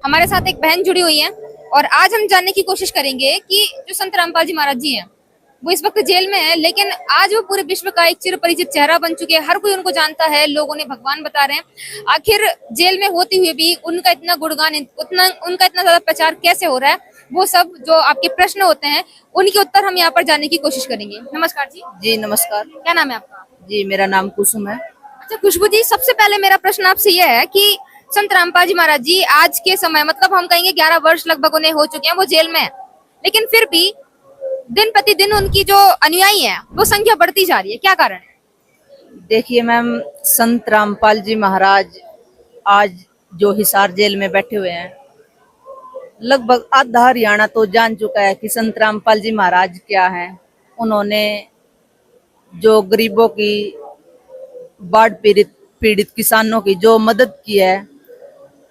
हमारे साथ एक बहन जुड़ी हुई है और आज हम जानने की कोशिश करेंगे कि जो संत रामपाल जी महाराज जी हैं वो इस वक्त जेल में है, लेकिन आज वो पूरे विश्व का एक चिर परिचित चेहरा बन चुके हैं। हर कोई उनको जानता है, लोग उन्हें भगवान बता रहे हैं। आखिर जेल में होते हुए भी उनका इतना गुणगान, उनका इतना ज्यादा प्रचार कैसे हो रहा है, वो सब जो आपके प्रश्न होते हैं उनके उत्तर हम यहाँ पर जानने की कोशिश करेंगे। नमस्कार जी। जी नमस्कार। क्या नाम है आपका? जी मेरा नाम कुसुम है। अच्छा खुशबू जी, सबसे पहले मेरा प्रश्न आपसे यह है कि संत रामपाल जी महाराज जी आज के समय, मतलब हम कहेंगे 11 वर्ष लगभग उन्हें हो चुके हैं, वो जेल में है, लेकिन फिर भी दिन प्रतिदिन उनकी जो अनुयायी है वो संख्या बढ़ती जा रही है, क्या कारण है? देखिए मैम, संत रामपाल जी महाराज आज जो हिसार जेल में बैठे हुए हैं, लगभग आधा हरियाणा तो जान चुका है कि संत रामपाल जी महाराज क्या हैं। उन्होंने जो गरीबों की, बाढ़ पीड़ित पीड़ित किसानों की जो मदद की है,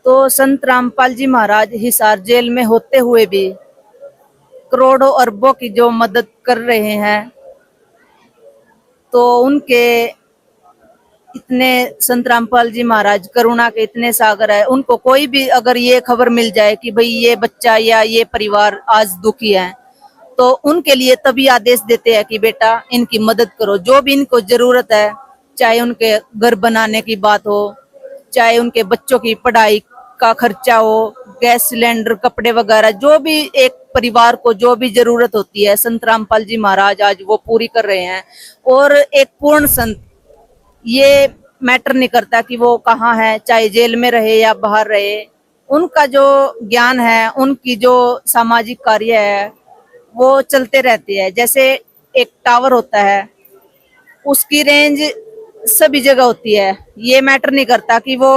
तो संत रामपाल जी महाराज हिसार जेल में होते हुए भी करोड़ों अरबों की जो मदद कर रहे हैं, तो उनके इतने, संत रामपाल जी महाराज करुणा के इतने सागर है। उनको कोई भी अगर ये खबर मिल जाए कि भाई ये बच्चा या ये परिवार आज दुखी है, तो उनके लिए तभी आदेश देते हैं कि बेटा इनकी मदद करो, जो भी इनको जरूरत है। चाहे उनके घर बनाने की बात हो, चाहे उनके बच्चों की पढ़ाई का खर्चा हो, गैस सिलेंडर, कपड़े वगैरह, जो भी एक परिवार को जो भी जरूरत होती है, संत रामपाल जी महाराज आज वो पूरी कर रहे हैं। और एक पूर्ण संत, ये मैटर नहीं करता कि वो कहाँ है, चाहे जेल में रहे या बाहर रहे, उनका जो ज्ञान है, उनकी जो सामाजिक कार्य है, वो चलते रहते हैं। जैसे एक टावर होता है, उसकी रेंज सभी जगह होती है। ये मैटर नहीं करता कि वो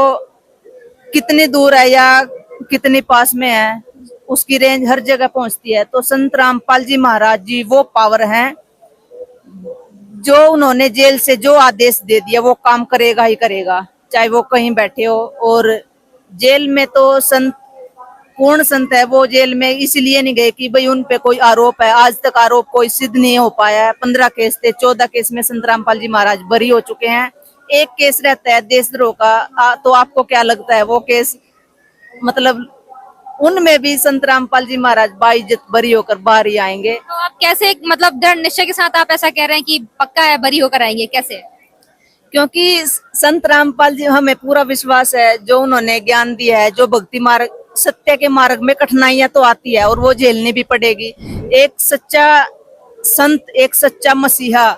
कितनी दूर है या कितनी पास में है, उसकी रेंज हर जगह पहुंचती है। तो संत रामपाल जी महाराज जी वो पावर हैं, जो उन्होंने जेल से जो आदेश दे दिया वो काम करेगा ही करेगा, चाहे वो कहीं बैठे हो। और जेल में तो संत पूर्ण संत है। वो जेल में इसलिए नहीं गए कि भाई उन पे कोई आरोप है। आज तक आरोप कोई सिद्ध नहीं हो पाया है। 15 केस थे, 14 केस में संत रामपाल जी महाराज बरी हो चुके हैं। एक केस रहता है देशद्रोह का, तो आपको क्या लगता है वो केस, मतलब उनमें भी संत रामपाल जी महाराज बाइज्जत बरी होकर बाहर ही आएंगे। तो आप कैसे, मतलब दृढ़ निश्चय के साथ आप ऐसा कह रहे हैं कि पक्का है बरी होकर आएंगे, कैसे? क्योंकि संत रामपाल जी, हमें पूरा विश्वास है, जो उन्होंने ज्ञान दिया है, जो भक्ति मार्ग, सत्य के मार्ग में कठिनाइयां तो आती है और वो झेलनी भी पड़ेगी। एक सच्चा संत, एक सच्चा मसीहा,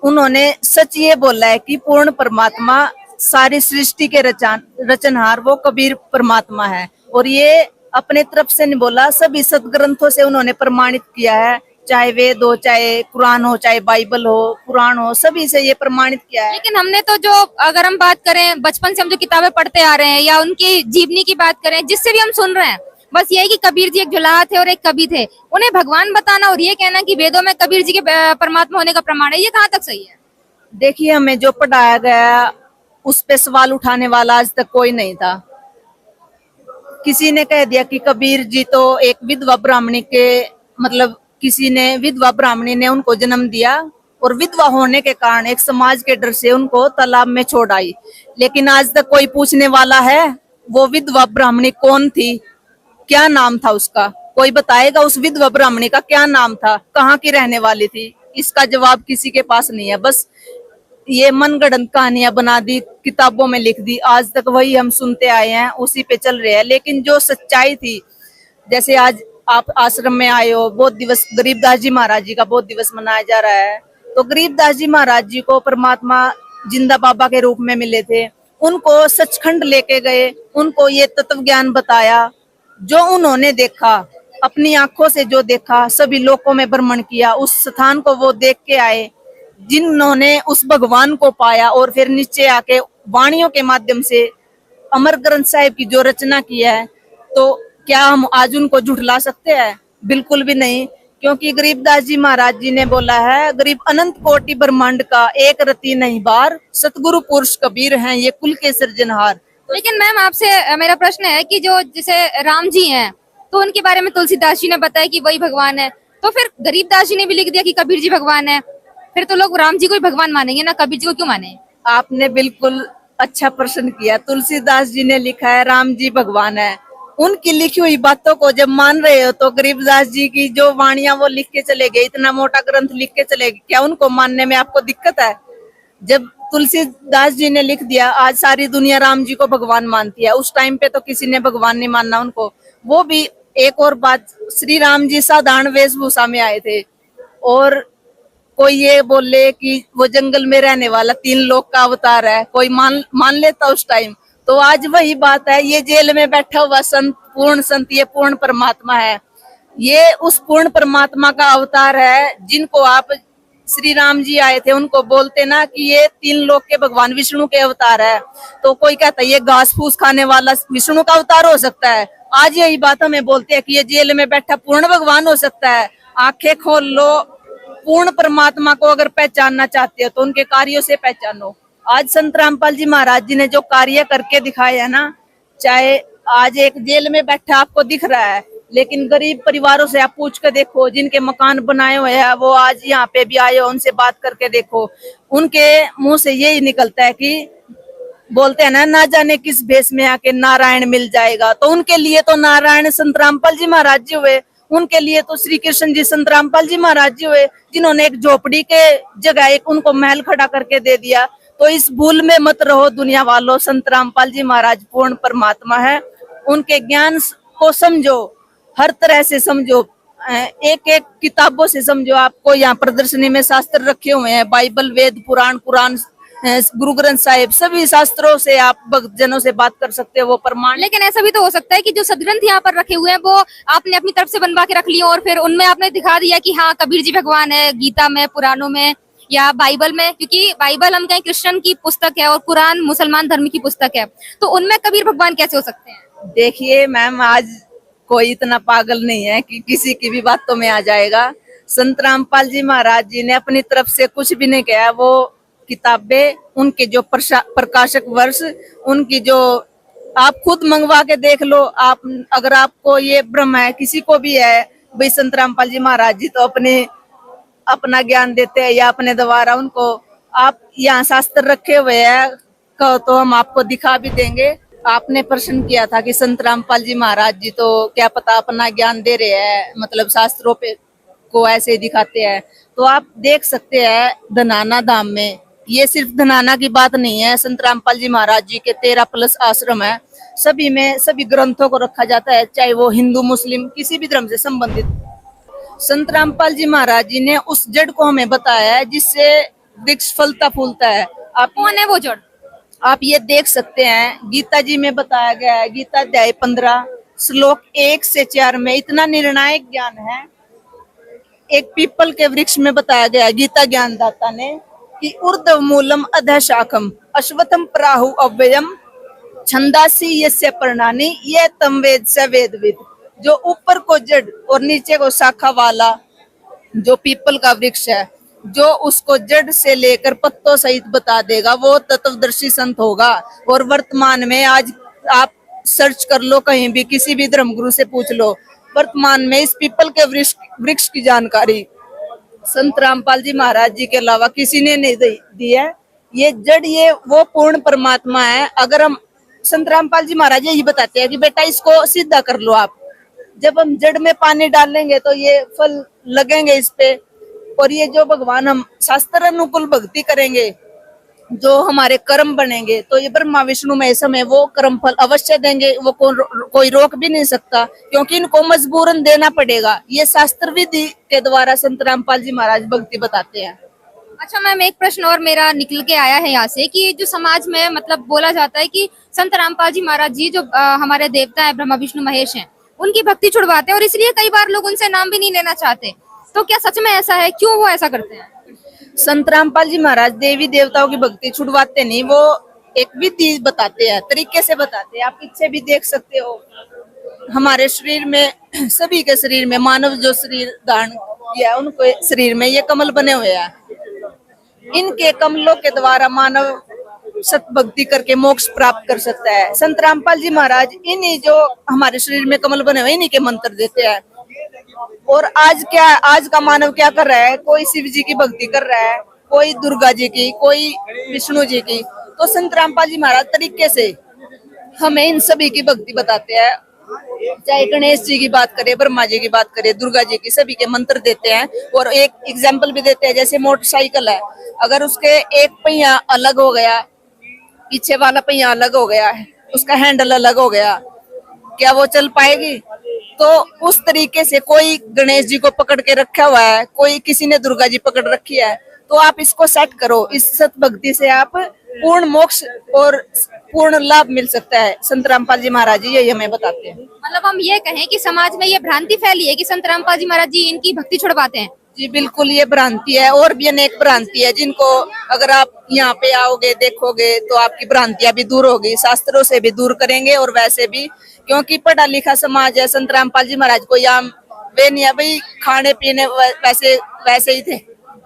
उन्होंने सच ये बोला है कि पूर्ण परमात्मा, सारी सृष्टि के रचनहार वो कबीर परमात्मा है। और ये अपने तरफ से नहीं बोला, सभी सदग्रंथों से उन्होंने प्रमाणित किया है। चाहे वेद हो, चाहे कुरान हो, चाहे बाइबल हो, पुराण हो, सभी से ये प्रमाणित किया है। लेकिन हमने तो जो, अगर हम बात करें बचपन से हम जो किताबें पढ़ते आ रहे हैं या उनकी जीवनी की बात करें, जिससे भी हम सुन रहे हैं, बस ये है कि कबीर जी एक जुलाहा थे और एक कवि थे। उन्हें भगवान बताना और ये कहना कि वेदों में कबीर जी के परमात्मा होने का प्रमाण है, ये कहाँ तक सही है? देखिए, हमें जो पढ़ाया गया उस पे सवाल उठाने वाला आज तक कोई नहीं था। किसी ने कह दिया कि कबीर जी तो एक विधवा ब्राह्मणी के, मतलब किसी ने, विधवा ब्राह्मणी ने उनको जन्म दिया और विधवा होने के कारण एक समाज के डर से उनको तालाब में छोड़ आई। लेकिन आज तक कोई पूछने वाला है वो विधवा ब्राह्मणी कौन थी, क्या नाम था उसका? कोई बताएगा उस विधवा ब्राह्मणी का क्या नाम था, कहाँ की रहने वाली थी? इसका जवाब किसी के पास नहीं है। बस ये मनगढ़ंत कहानियां बना दी, किताबों में लिख दी, आज तक वही हम सुनते आए हैं, उसी पे चल रहे हैं। लेकिन जो सच्चाई थी, जैसे आज आप आश्रम में आए हो, बौद्ध दिवस, गरीबदास जी महाराज जी का बौद्ध दिवस मनाया जा रहा है, तो गरीबदास जी महाराज जी को परमात्मा जिंदा बाबा के रूप में मिले थे। उनको सचखंड लेके गए, उनको ये तत्व ज्ञान बताया, जो उन्होंने देखा, अपनी आंखों से जो देखा, सभी लोकों में भ्रमण किया, उस स्थान को वो देख के आए, जिन्होंने उस भगवान को पाया और फिर नीचे आके वाणियों के माध्यम से अमर ग्रंथ साहिब की जो रचना की है, तो क्या हम आज उनको झुठला सकते हैं? बिल्कुल भी नहीं। क्योंकि गरीबदास जी महाराज जी ने बोला है, गरीब अनंत कोटि ब्रह्मांड का, एक रति नहीं बार, सतगुरु पुरुष कबीर हैं ये कुल के सृजनहार। लेकिन मैम आपसे मेरा प्रश्न है कि जो जैसे राम जी हैं, तो उनके बारे में तुलसीदास जी ने बताया कि वही भगवान है, तो फिर गरीबदास जी ने भी लिख दिया कि कबीर जी भगवान है, फिर तो लोग राम जी को ही भगवान मानेंगे ना, कबीर जी को क्यों माने? आपने बिल्कुल अच्छा प्रश्न किया। तुलसीदास जी ने लिखा है राम जी भगवान है, उनकी लिखी हुई बातों को जब मान रहे हो तो गरीबदास जी की जो वाणियां वो लिख के चले गए, इतना मोटा ग्रंथ लिख के चले गए, क्या उनको मानने में आपको दिक्कत है? जब तुलसीदास जी ने लिख दिया, आज सारी दुनिया राम जी को भगवान मानती है, उस टाइम पे तो किसी ने भगवान नहीं मानना उनको। वो भी एक और बात, श्री राम जी साधारण वेशभूषा में आए थे, और कोई ये बोले कि वो जंगल में रहने वाला 3 लोक का अवतार है, कोई मान लेता उस टाइम। तो आज वही बात है, ये जेल में बैठा हुआ संत, ये पूर्ण परमात्मा है, ये उस पूर्ण परमात्मा का अवतार है, जिनको आप श्री राम जी आए थे उनको बोलते ना कि ये 3 लोक के भगवान विष्णु के अवतार है। तो कोई कहता है ये घास फूस खाने वाला विष्णु का अवतार हो सकता है। आज यही बात हमें बोलते हैं कि ये जेल में बैठा पूर्ण भगवान हो सकता है। आंखें खोल लो, पूर्ण परमात्मा को अगर पहचानना चाहते हो तो उनके कार्यों से पहचानो। आज संत रामपाल जी महाराज जी ने जो कार्य करके दिखाए है ना, चाहे आज एक जेल में बैठा आपको दिख रहा है, लेकिन गरीब परिवारों से आप पूछ कर देखो, जिनके मकान बनाए हुए हैं वो आज यहाँ पे भी आए हो, उनसे बात करके देखो, उनके मुंह से यही निकलता है कि बोलते हैं ना जाने किस भेष में आके नारायण मिल जाएगा। तो उनके लिए तो नारायण संत रामपाल जी महाराज जी हुए, उनके लिए तो श्री कृष्ण जी संत रामपाल जी महाराज जी हुए, जिन्होंने एक झोपड़ी के जगह एक उनको महल खड़ा करके दे दिया। तो इस भूल में मत रहो दुनिया वालों, संत रामपाल जी महाराज पूर्ण परमात्मा है, उनके ज्ञान को समझो, हर तरह से समझो, एक एक किताबों से समझो। आपको यहाँ प्रदर्शनी में शास्त्र रखे हुए हैं, बाइबल, वेद, पुराण, कुरान, गुरु ग्रंथ साहिब, सभी शास्त्रों से आप भक्तजनों से बात कर सकते हो, वो प्रमाण। लेकिन ऐसा भी तो हो सकता है कि जो सदग्रंथ यहाँ पर रखे हुए हैं वो आपने अपनी तरफ से बनवा के रख लिए और फिर उनमें आपने दिखा दिया कि हाँ कबीर जी भगवान है, गीता में, पुराणों में या बाइबल में, क्योंकि बाइबल हम कहें क्रिश्चियन की पुस्तक है और कुरान मुसलमान धर्म की पुस्तक है, तो उनमें कबीर भगवान कैसे हो सकते हैं? देखिए मैम, आज कोई इतना पागल नहीं है कि किसी की भी बातों में आ जाएगा। संत रामपाल जी महाराज जी ने अपनी तरफ से कुछ भी नहीं किया। वो किताबें, उनके जो प्रकाशक वर्ष, उनकी जो आप खुद मंगवा के देख लो। आप अगर आपको ये भ्रम है, किसी को भी है भाई संत रामपाल जी महाराज जी तो अपना ज्ञान देते हैं या अपने द्वारा उनको, आप यहाँ शास्त्र रखे हुए हैं कहो तो हम आपको दिखा भी देंगे। आपने प्रश्न किया था कि संत रामपाल जी महाराज जी तो क्या पता अपना ज्ञान दे रहे हैं, मतलब शास्त्रों पे को ऐसे ही दिखाते हैं। तो आप देख सकते हैं धनाना धाम में, ये सिर्फ धनाना की बात नहीं है, संत रामपाल जी महाराज जी के 13+ आश्रम है, सभी में सभी ग्रंथों को रखा जाता है, चाहे वो हिंदू मुस्लिम किसी भी धर्म से संबंधित। संत रामपाल जी महाराज जी ने उस जड़ को हमें बताया है जिससे वृक्ष फलता फूलता है। आप कौन है वो जड़? आप ये देख सकते हैं, गीता जी में बताया गया है, गीता अध्याय 15 श्लोक 1 से 4 में इतना निर्णायक ज्ञान है। एक पीपल के वृक्ष में बताया गया है गीता ज्ञानदाता ने कि ऊर्ध्व मूलम अधः शाखम अश्वत्थम प्राहु अव्ययम छंदासी यस्य पर्णानि ये तम वेद स वेदविद। जो ऊपर को जड़ और नीचे को शाखा वाला जो पीपल का वृक्ष है, जो उसको जड़ से लेकर पत्तों सहित बता देगा, वो तत्वदर्शी संत होगा। और वर्तमान में आज आप सर्च कर लो, कहीं भी किसी भी धर्मगुरु से पूछ लो, वर्तमान में इस पीपल के वृक्ष की जानकारी संत रामपाल जी महाराज जी के अलावा किसी ने नहीं दी है। ये जड़, ये वो पूर्ण परमात्मा है। अगर हम, संत रामपाल जी महाराज यही बताते हैं कि बेटा इसको सीधा कर लो आप, जब हम जड़ में पानी डालेंगे तो ये फल लगेंगे इस पे। और ये जो भगवान हम शास्त्र अनुकूल भक्ति करेंगे, जो हमारे कर्म बनेंगे, तो ये ब्रह्मा विष्णु महेश हमें वो कर्म फल अवश्य देंगे, वो कोई रोक भी नहीं सकता, क्योंकि इनको मजबूरन देना पड़ेगा। ये शास्त्र विधि के द्वारा संत रामपाल जी महाराज भक्ति बताते हैं। अच्छा मैम, एक प्रश्न और मेरा निकल के आया है यहाँ से कि जो समाज में मतलब बोला जाता है कि संत रामपाल जी महाराज जी जो हमारे देवता है ब्रह्मा विष्णु महेश हैं, उनकी भक्ति छुड़वाते हैं और इसलिए कई बार लोग उनसे नाम भी नहीं लेना चाहते। तो क्या सच में ऐसा है? क्यों वो ऐसा करते हैं? संत रामपाल जी महाराज देवी देवताओं की भक्ति छुड़वाते नहीं, वो एक विधि बताते हैं, तरीके से बताते हैं। आप पीछे भी देख सकते हो, हमारे शरीर में, सभी के शरीर में, मानव जो शरीर धारण किया है उनको शरीर में ये कमल बने हुए हैं। इनके कमलों के द्वारा मानव सत भक्ति करके मोक्ष प्राप्त कर सकता है। संत रामपाल जी महाराज इन्हीं जो हमारे शरीर में कमल बने हुए इन्हीं के मंत्र देते हैं। और आज का मानव क्या कर रहा है? कोई शिव जी की भक्ति कर रहा है, कोई दुर्गा जी की, कोई विष्णु जी की। तो संत रामपाल जी महाराज तरीके से हमें इन सभी की भक्ति बताते हैं। चाहे गणेश जी की बात करें, ब्रह्मा जी की बात करें, दुर्गा जी की, सभी के मंत्र देते हैं। और एक एग्जाम्पल भी देते हैं, जैसे मोटरसाइकिल है, अगर उसके एक पहिया अलग हो गया, पीछे वाला पहिया अलग हो गया है, उसका हैंडल अलग हो गया, क्या वो चल पाएगी? तो उस तरीके से कोई गणेश जी को पकड़ के रखा हुआ है, कोई किसी ने दुर्गा जी पकड़ रखी है, तो आप इसको सेट करो। इस सत भक्ति से आप पूर्ण मोक्ष और पूर्ण लाभ मिल सकता है। संत रामपाल जी महाराज जी यही हमें बताते हैं। मतलब हम ये कहें कि समाज में ये भ्रांति फैली है कि संत रामपाल जी महाराज जी इनकी भक्ति छुड़वाते हैं। जी बिल्कुल, ये भ्रांति है, और भी अनेक भ्रांति है जिनको अगर आप यहाँ पे आओगे, देखोगे, तो आपकी भ्रांतियां भी दूर होगी, शास्त्रों से भी दूर करेंगे और वैसे भी, क्योंकि पढ़ा लिखा समाज है। संत रामपाल जी महाराज को यहाँ वे नहीं है भाई, खाने पीने वैसे वैसे ही थे।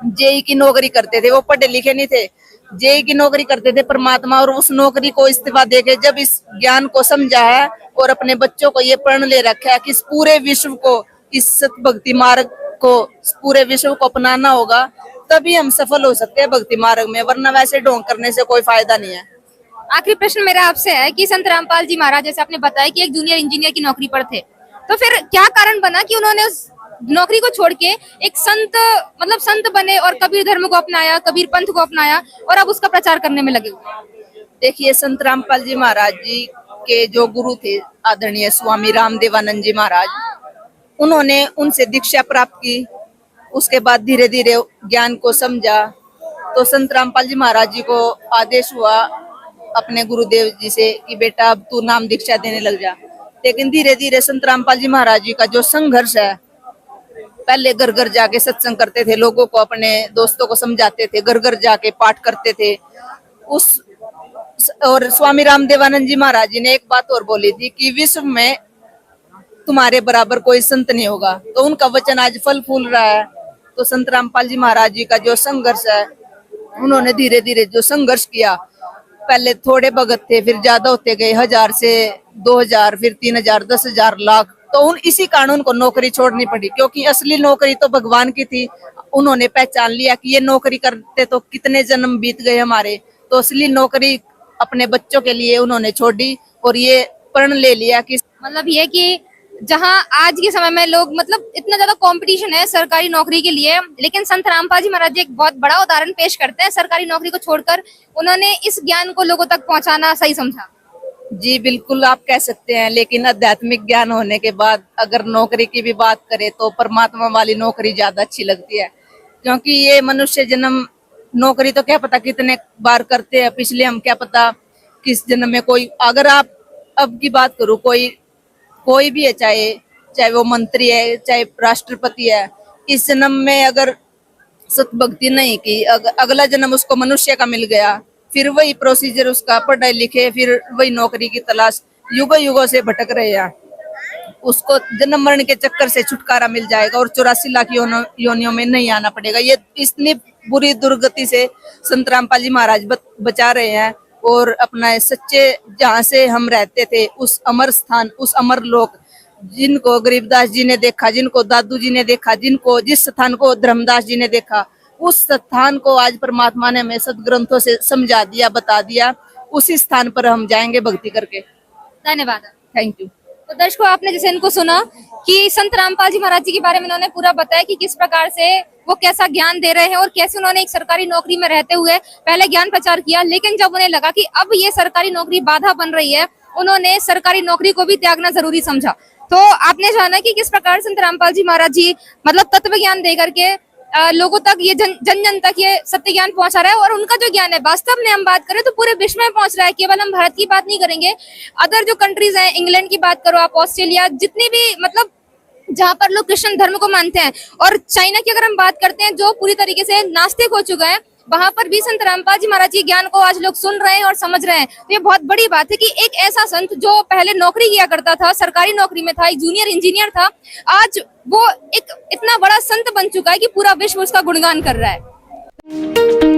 जेई की नौकरी करते थे, वो पढ़े लिखे नहीं थे, जेई की नौकरी करते थे परमात्मा, और उस नौकरी को इस्तीफा देके जब इस ज्ञान को समझा है और अपने बच्चों को ये प्रण ले रखा है कि इस पूरे विश्व को, इस सत भक्ति मार्ग को, पूरे विश्व को अपनाना होगा, तभी हम सफल हो सकते हैं भक्ति मार्ग में, वरना वैसे ढोंग करने से कोई फायदा नहीं है। आखिरी प्रश्न मेरा आपसे है कि संत रामपाल जी महाराज, जैसे आपने बताया कि एक जूनियर इंजीनियर की नौकरी पर थे, तो फिर क्या कारण बना कि उन्होंने उस नौकरी को छोड़ के एक संत, मतलब संत बने और कबीर धर्म को अपनाया, कबीर पंथ को अपनाया और अब उसका प्रचार करने में लगे हुए? देखिए, संत रामपाल जी महाराज जी के जो गुरु थे आदरणीय स्वामी रामदेवानंद जी महाराज, उन्होंने उनसे दीक्षा प्राप्त की। उसके बाद धीरे धीरे ज्ञान को समझा, तो संत रामपाल जी महाराज जी को आदेश हुआ अपने गुरुदेव जी से कि बेटा अब तू नाम दीक्षा देने लग जा। लेकिन धीरे धीरे संत रामपाल जी महाराज जी का जो संघर्ष है, पहले घर घर जाके सत्संग करते थे, लोगों को, अपने दोस्तों को समझाते थे, घर घर जाके पाठ करते थे। उस और स्वामी रामदेवानंद जी महाराज जी ने एक बात और बोली थी कि विश्व में तुम्हारे बराबर कोई संत नहीं होगा, तो उनका वचन आज फल फूल रहा है। तो संत रामपाल जी महाराज जी का जो संघर्ष है, उन्होंने धीरे धीरे जो संघर्ष किया, पहले थोड़े भगत थे, फिर ज्यादा होते गए, 1000 से 2000, फिर 3000, 10,000, लाख। तो उन इसी कारण उनको नौकरी छोड़नी पड़ी, क्योंकि असली नौकरी तो भगवान की थी। उन्होंने पहचान लिया कि ये नौकरी करते तो कितने जन्म बीत गए हमारे, तो असली नौकरी अपने बच्चों के लिए उन्होंने छोड़ी और ये प्रण ले लिया कि मतलब ये कि जहां आज के समय में लोग, मतलब इतना ज्यादा कंपटीशन है सरकारी नौकरी के लिए, लेकिन संत रामपाल जी महाराज जी एक बहुत बड़ा उदाहरण पेश करते हैं। सरकारी नौकरी को छोड़कर उन्होंने इस ज्ञान को लोगों तक पहुंचाना सही समझा। जी बिल्कुल, आप कह सकते हैं। लेकिन आध्यात्मिक ज्ञान होने के बाद अगर नौकरी की भी बात करें तो परमात्मा वाली नौकरी ज्यादा अच्छी लगती है, क्योंकि ये मनुष्य जन्म, नौकरी तो क्या पता कितने बार करते हैं, पिछले हम क्या पता किस जन्म में कोई, अगर आप अब की बात करूं, कोई भी है, चाहे वो मंत्री है, चाहे राष्ट्रपति है, इस जन्म में अगर सत भक्ति नहीं की, अगला जन्म उसको मनुष्य का मिल गया, फिर वही प्रोसीजर उसका, पढ़ाई लिखे, फिर वही नौकरी की तलाश, युगों युगों से भटक रहे हैं। उसको जन्म मरण के चक्कर से छुटकारा मिल जाएगा और 84 लाख योनियों में नहीं आना पड़ेगा। ये इतनी बुरी दुर्गति से संत रामपाल जी महाराज बचा रहे हैं, और अपना सच्चे जहाँ से हम रहते थे उस अमर स्थान, उस अमर लोक, जिनको गरीबदास जी ने देखा, जिनको दादू जी ने देखा, जिनको जिस स्थान को धर्मदास जी ने देखा, उस स्थान को आज परमात्मा ने हमें सदग्रंथों से समझा दिया, बता दिया। उसी स्थान पर हम जाएंगे भक्ति करके। धन्यवाद। Thank you. तो दर्शकों, आपने जैसे इनको सुना कि संत रामपाल जी महाराज जी के बारे में उन्होंने पूरा बताया कि किस प्रकार से वो कैसा ज्ञान दे रहे हैं और कैसे उन्होंने एक सरकारी नौकरी में रहते हुए पहले ज्ञान प्रचार किया, लेकिन जब उन्हें लगा कि अब ये सरकारी नौकरी बाधा बन रही है, उन्होंने सरकारी नौकरी को भी त्यागना जरूरी समझा। तो आपने जाना कि किस प्रकार संत रामपाल जी महाराज जी मतलब तत्व ज्ञान दे करके लोगों तक, ये जन जन तक ये सत्य ज्ञान पहुंचा रहा है, और उनका जो ज्ञान है वास्तव में हम बात करें तो पूरे विश्व में पहुंच रहा है। केवल हम भारत की बात नहीं करेंगे, अदर जो कंट्रीज हैं, इंग्लैंड की बात करो आप, ऑस्ट्रेलिया, जितनी भी मतलब जहां पर लोग कृष्ण धर्म को मानते हैं, और चाइना की अगर हम बात करते हैं जो पूरी तरीके से नास्तिक हो चुका है, वहां पर भी संत रामपाल जी महाराज जी ज्ञान को आज लोग सुन रहे हैं और समझ रहे हैं। तो ये बहुत बड़ी बात है कि एक ऐसा संत जो पहले नौकरी किया करता था, सरकारी नौकरी में था, एक जूनियर इंजीनियर था, आज वो एक इतना बड़ा संत बन चुका है कि पूरा विश्व उसका गुणगान कर रहा है।